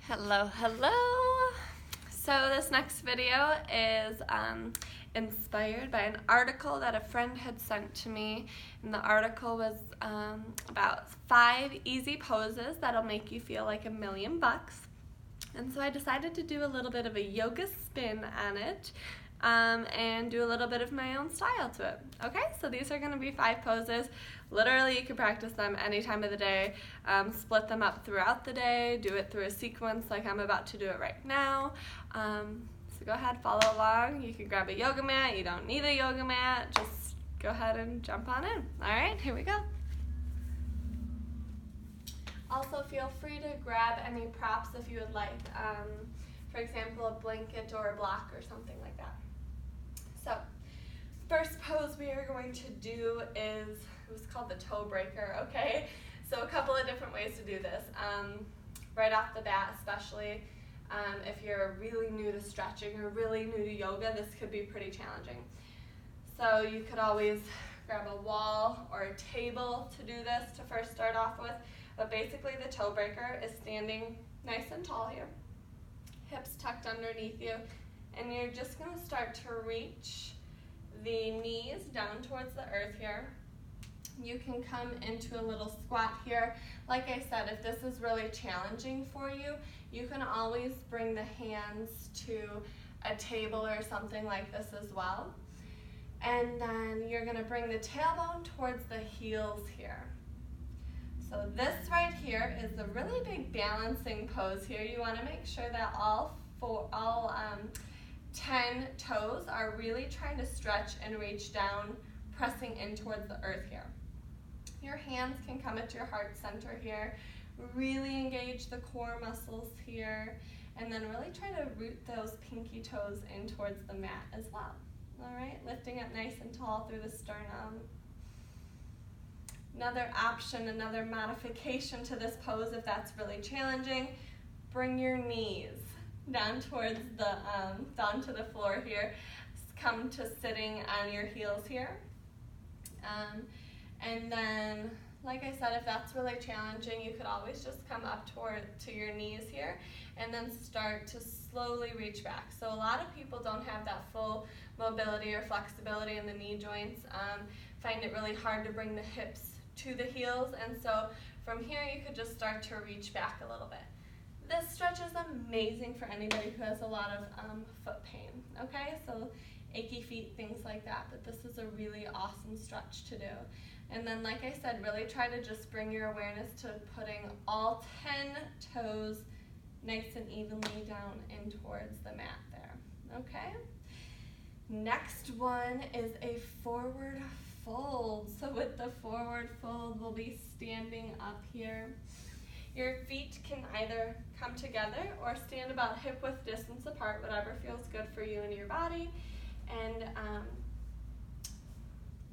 Hello, hello. So this next video is inspired by an article that a friend had sent to me, and the article was about 5 easy poses that'll make you feel like $1,000,000. And so I decided to do a little bit of a yoga spin on it and do a little bit of my own style to it. Okay, so these are going to be 5 poses. Literally, you can practice them any time of the day. Split them up throughout the day. Do it through a sequence like I'm about to do it right now. So go ahead, follow along. You can grab a yoga mat. You don't need a yoga mat. Just go ahead and jump on in. All right, here we go. Also, feel free to grab any props if you would like. For example, a blanket or a block or something like that. So, first pose we are going to do is, it was called the toe breaker, okay? So a couple of different ways to do this. Right off the bat, especially if you're really new to stretching or really new to yoga, this could be pretty challenging. So you could always grab a wall or a table to do this to first start off with. But basically the toe breaker is standing nice and tall here, hips tucked underneath you, and you're just going to start to reach the knees down towards the earth here. You can come into a little squat here. Like I said, if this is really challenging for you, you can always bring the hands to a table or something like this as well. And then you're going to bring the tailbone towards the heels here. So this right here is a really big balancing pose here. You want to make sure that all 10 toes are really trying to stretch and reach down, pressing in towards the earth here. Your hands can come at your heart center here. Really engage the core muscles here, and then really try to root those pinky toes in towards the mat as well. All right, lifting up nice and tall through the sternum. Another option, another modification to this pose, if that's really challenging, bring your knees down towards the down to the floor here. Come to sitting on your heels here. And then, like I said, if that's really challenging, you could always just come up to your knees here and then start to slowly reach back. So a lot of people don't have that full mobility or flexibility in the knee joints, find it really hard to bring the hips to the heels, and so from here you could just start to reach back a little bit. This stretch is amazing for anybody who has a lot of foot pain, okay? So achy feet, things like that, but this is a really awesome stretch to do. And then, like I said, really try to just bring your awareness to putting all 10 toes nice and evenly down in towards the mat there, okay? Next one is a forward fold. So with the forward fold, we'll be standing up here. Your feet can either come together or stand about hip-width distance apart, whatever feels good for you and your body. And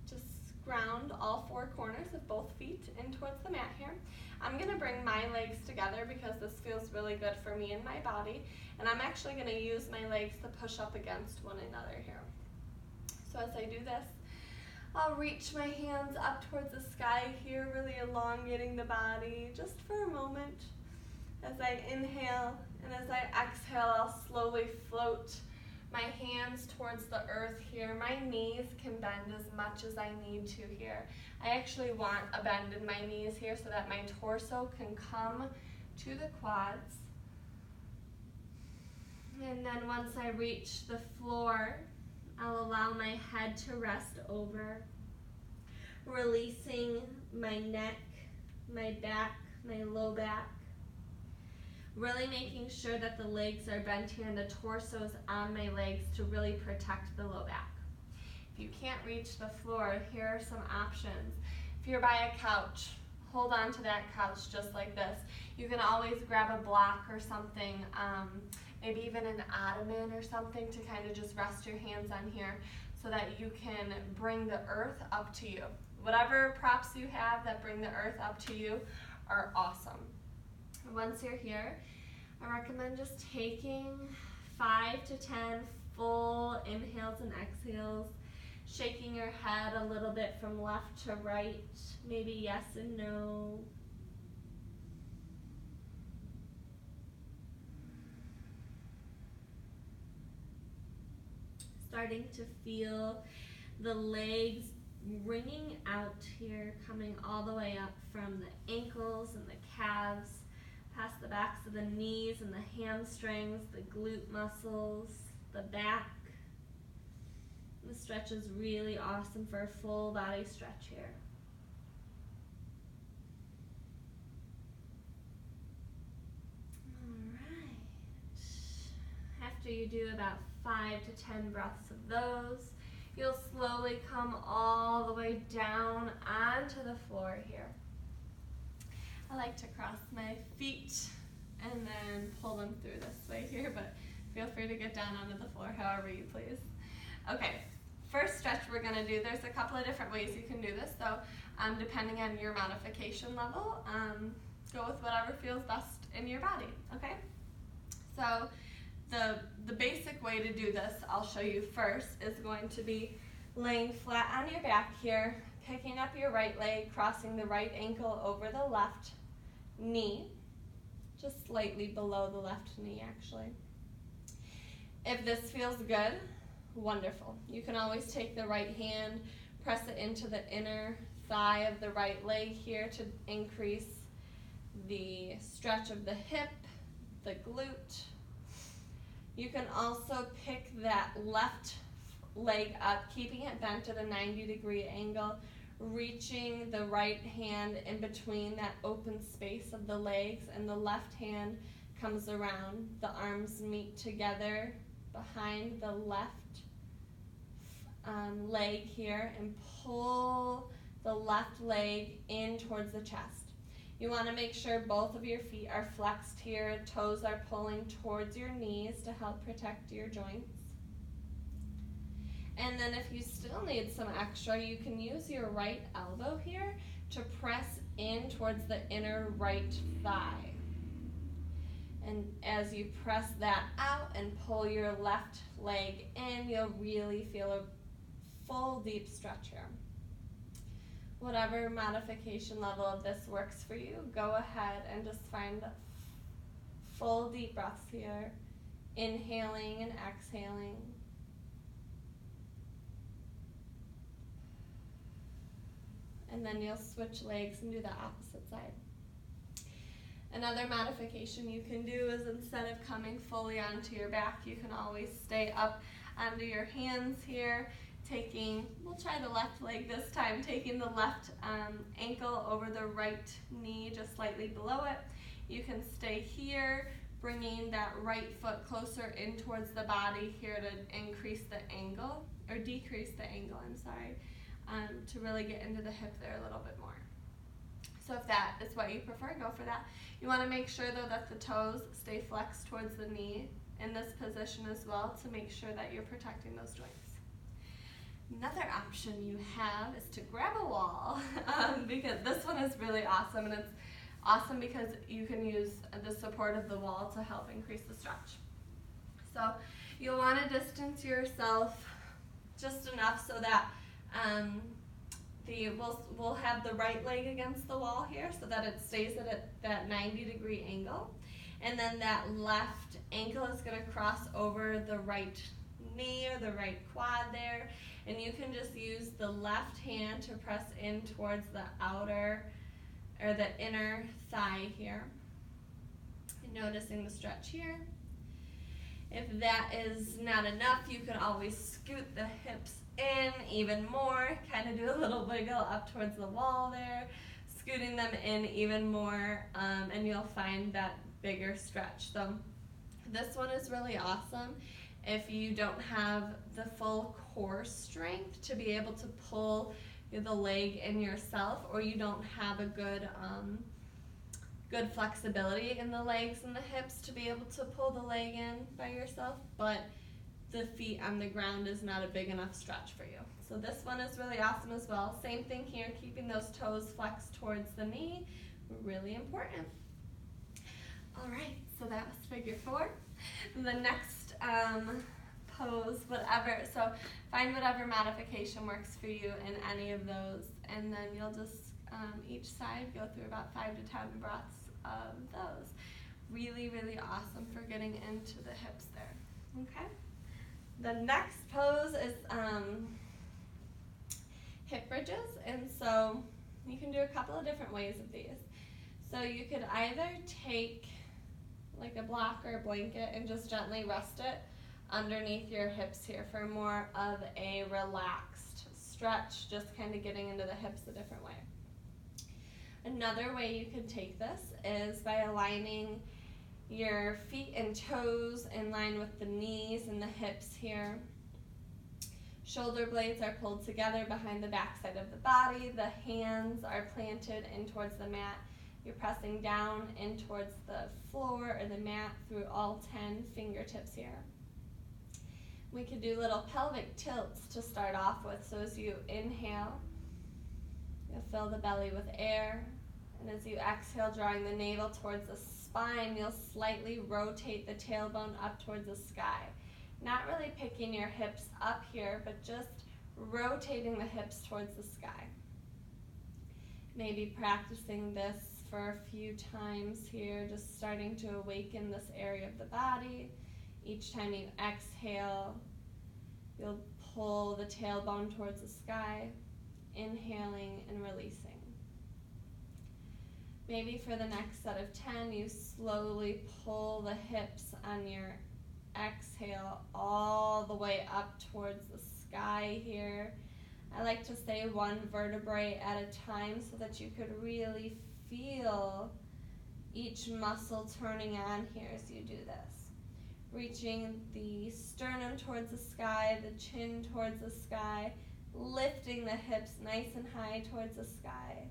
just ground all 4 corners of both feet in towards the mat here. I'm going to bring my legs together because this feels really good for me and my body. And I'm actually going to use my legs to push up against one another here. So as I do this, I'll reach my hands up towards the sky here, really elongating the body just for a moment. As I inhale and as I exhale, I'll slowly float my hands towards the earth here. My knees can bend as much as I need to here. I actually want a bend in my knees here so that my torso can come to the quads. And then once I reach the floor, I'll allow my head to rest over, releasing my neck, my back, my low back. Really making sure that the legs are bent here and the torso's on my legs to really protect the low back. If you can't reach the floor, here are some options. If you're by a couch, hold on to that couch just like this. You can always grab a block or something, maybe even an ottoman or something to kind of just rest your hands on here so that you can bring the earth up to you. Whatever props you have that bring the earth up to you are awesome. Once you're here, I recommend just taking 5 to 10 full inhales and exhales, shaking your head a little bit from left to right, maybe yes and no. starting to feel the legs wringing out here, coming all the way up from the ankles and the calves, past the backs of the knees and the hamstrings, the glute muscles, the back. The stretch is really awesome for a full body stretch here. After you do about 5 to 10 breaths of those, you'll slowly come all the way down onto the floor here. I like to cross my feet and then pull them through this way here, but feel free to get down onto the floor however you please. Okay, first stretch we're going to do, there's a couple of different ways you can do this, so depending on your modification level, go with whatever feels best in your body, okay? So the basic way to do this, I'll show you first, is going to be laying flat on your back here, picking up your right leg, crossing the right ankle over the left knee, just slightly below the left knee actually. If this feels good, wonderful. You can always take the right hand, press it into the inner thigh of the right leg here to increase the stretch of the hip, the glute. You can also pick that left leg up, keeping it bent at a 90-degree angle, reaching the right hand in between that open space of the legs, and the left hand comes around. The arms meet together behind the left leg here and pull the left leg in towards the chest. You want to make sure both of your feet are flexed here, toes are pulling towards your knees to help protect your joints. And then if you still need some extra, you can use your right elbow here to press in towards the inner right thigh. And as you press that out and pull your left leg in, you'll really feel a full deep stretch here. Whatever modification level of this works for you, go ahead and just find full deep breaths here, inhaling and exhaling. And then you'll switch legs and do the opposite side. Another modification you can do is, instead of coming fully onto your back, you can always stay up onto your hands here, we'll try the left leg this time, taking the left ankle over the right knee, just slightly below it. You can stay here, bringing that right foot closer in towards the body here to increase the angle, or decrease the angle, I'm sorry, to really get into the hip there a little bit more. So if that is what you prefer, go for that. You want to make sure though that the toes stay flexed towards the knee in this position as well, to make sure that you're protecting those joints. Another option you have is to grab a wall, because this one is really awesome, and it's awesome because you can use the support of the wall to help increase the stretch. So you'll want to distance yourself just enough so that we'll have the right leg against the wall here so that it stays at that 90-degree angle, and then that left ankle is going to cross over the right knee or the right quad there, and you can just use the left hand to press in towards the outer or the inner thigh here, and noticing the stretch here. If that is not enough, you can always scoot the hips in even more, kind of do a little wiggle up towards the wall there, scooting them in even more, and you'll find that bigger stretch. So this one is really awesome if you don't have the full core strength to be able to pull the leg in yourself, or you don't have a good flexibility in the legs and the hips to be able to pull the leg in by yourself, but the feet on the ground is not a big enough stretch for you. So this one is really awesome as well. Same thing here, keeping those toes flexed towards the knee, really important. All right, so that was figure 4. The next pose, so find whatever modification works for you in any of those, and then you'll just each side go through about 5 to 10 breaths of those. Really, really awesome for getting into the hips there. Okay? the next pose is hip bridges, and so you can do a couple of different ways of these. So you could either take like a block or a blanket and just gently rest it underneath your hips here for more of a relaxed stretch, just kind of getting into the hips a different way. Another way you could take this is by aligning your feet and toes in line with the knees and the hips here. Shoulder blades are pulled together behind the backside of the body. The hands are planted in towards the mat. You're pressing down in towards the floor or the mat through all 10 fingertips here. We could do little pelvic tilts to start off with. So as you inhale, you'll fill the belly with air. And as you exhale, drawing the navel towards the spine, you'll slightly rotate the tailbone up towards the sky. Not really picking your hips up here, but just rotating the hips towards the sky. Maybe practicing this for a few times here, just starting to awaken this area of the body. Each time you exhale, you'll pull the tailbone towards the sky, inhaling and releasing. Maybe for the next set of 10, you slowly pull the hips on your exhale all the way up towards the sky here. I like to say one vertebrae at a time so that you could really feel each muscle turning on here as you do this. Reaching the sternum towards the sky, the chin towards the sky, lifting the hips nice and high towards the sky.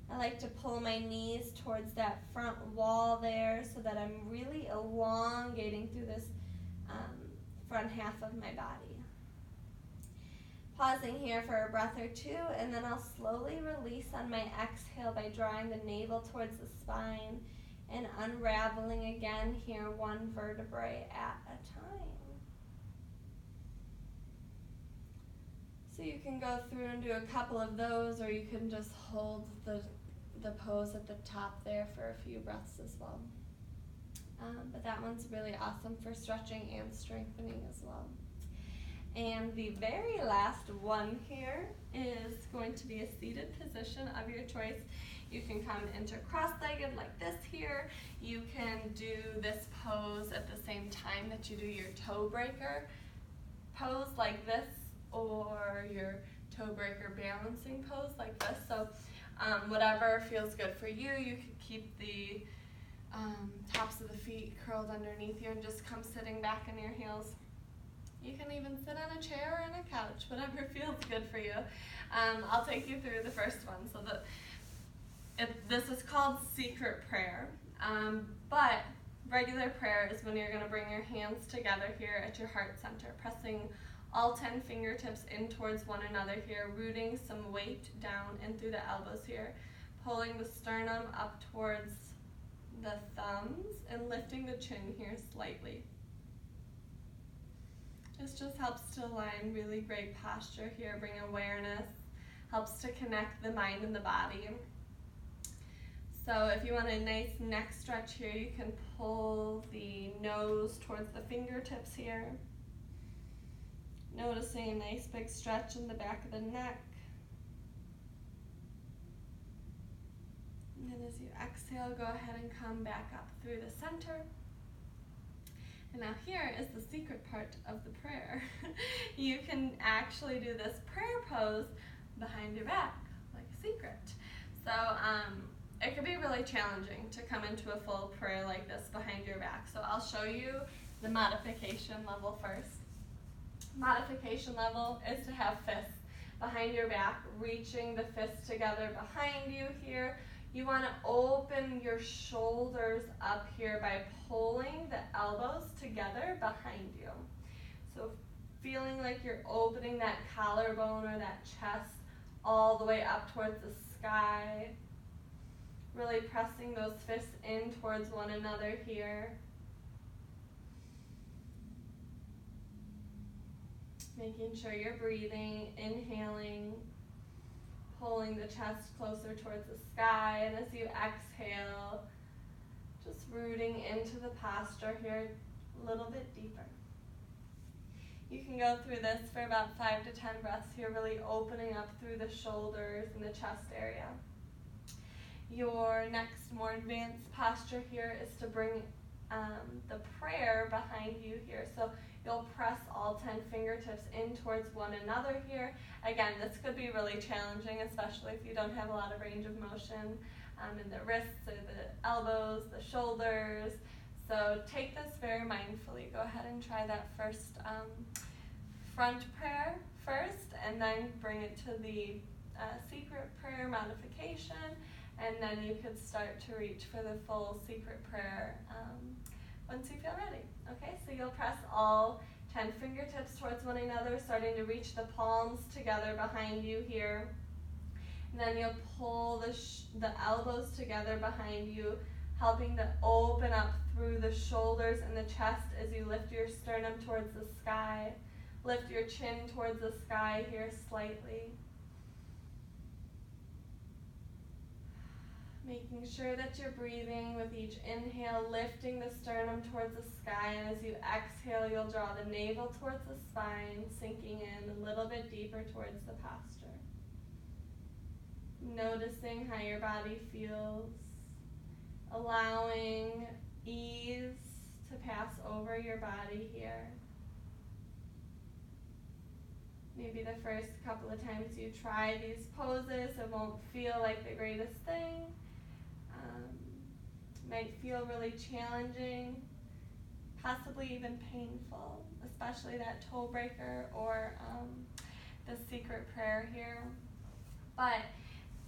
I like to pull my knees towards that front wall there so that I'm really elongating through this front half of my body. Pausing here for a breath or two, and then I'll slowly release on my exhale by drawing the navel towards the spine and unraveling again here, one vertebrae at a time. So you can go through and do a couple of those, or you can just hold the pose at the top there for a few breaths as well. But that one's really awesome for stretching and strengthening as well. And the very last one here is going to be a seated position of your choice. You can come into cross-legged like this here. You can do this pose at the same time that you do your toe breaker pose like this, or your toe breaker balancing pose like this. So whatever feels good for you. You can keep the tops of the feet curled underneath you and just come sitting back on your heels. You can even sit on a chair or on a couch, whatever feels good for you. I'll take you through the first one. So this is called secret prayer, but regular prayer is when you're going to bring your hands together here at your heart center, pressing all 10 fingertips in towards one another here, rooting some weight down and through the elbows here, pulling the sternum up towards the thumbs and lifting the chin here slightly. This just helps to align really great posture here, bring awareness, helps to connect the mind and the body. So if you want a nice neck stretch here, you can pull the nose towards the fingertips here. Noticing a nice big stretch in the back of the neck. And then as you exhale, go ahead and come back up through the center. And now here is the secret part of the prayer. You can actually do this prayer pose behind your back, like a secret. So it can be really challenging to come into a full prayer like this behind your back. So I'll show you the modification level first. Modification level is to have fists behind your back, reaching the fists together behind you here. You want to open your shoulders up here by pulling the elbows together behind you. So feeling like you're opening that collarbone or that chest all the way up towards the sky. Really pressing those fists in towards one another here. Making sure you're breathing, inhaling, pulling the chest closer towards the sky, and as you exhale, just rooting into the posture here a little bit deeper. You can go through this for about 5 to 10 breaths here, really opening up through the shoulders and the chest area. Your next more advanced posture here is to bring the prayer behind you here. So you'll press all 10 fingertips in towards one another here. Again, this could be really challenging, especially if you don't have a lot of range of motion in the wrists or the elbows, the shoulders. So take this very mindfully. Go ahead and try that first front prayer first, and then bring it to the secret prayer modification, and then you could start to reach for the full secret prayer once you feel ready. Okay, so you'll press all 10 fingertips towards one another, starting to reach the palms together behind you here. And then you'll pull the elbows together behind you, helping to open up through the shoulders and the chest as you lift your sternum towards the sky. Lift your chin towards the sky here slightly. Making sure that you're breathing with each inhale, lifting the sternum towards the sky, and as you exhale, you'll draw the navel towards the spine, sinking in a little bit deeper towards the posture. Noticing how your body feels, allowing ease to pass over your body here. Maybe the first couple of times you try these poses, it won't feel like the greatest thing. Might feel really challenging, possibly even painful, especially that toe breaker or the secret prayer here. But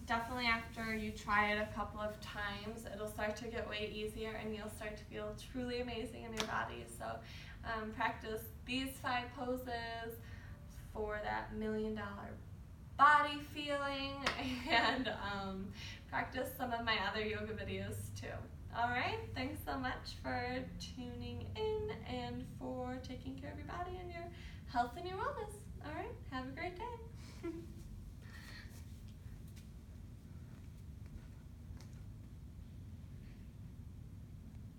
definitely after you try it a couple of times, it'll start to get way easier and you'll start to feel truly amazing in your body. So practice these 5 poses for that $1 million body feeling, and practice some of my other yoga videos too. Alright, thanks so much for tuning in and for taking care of your body and your health and your wellness.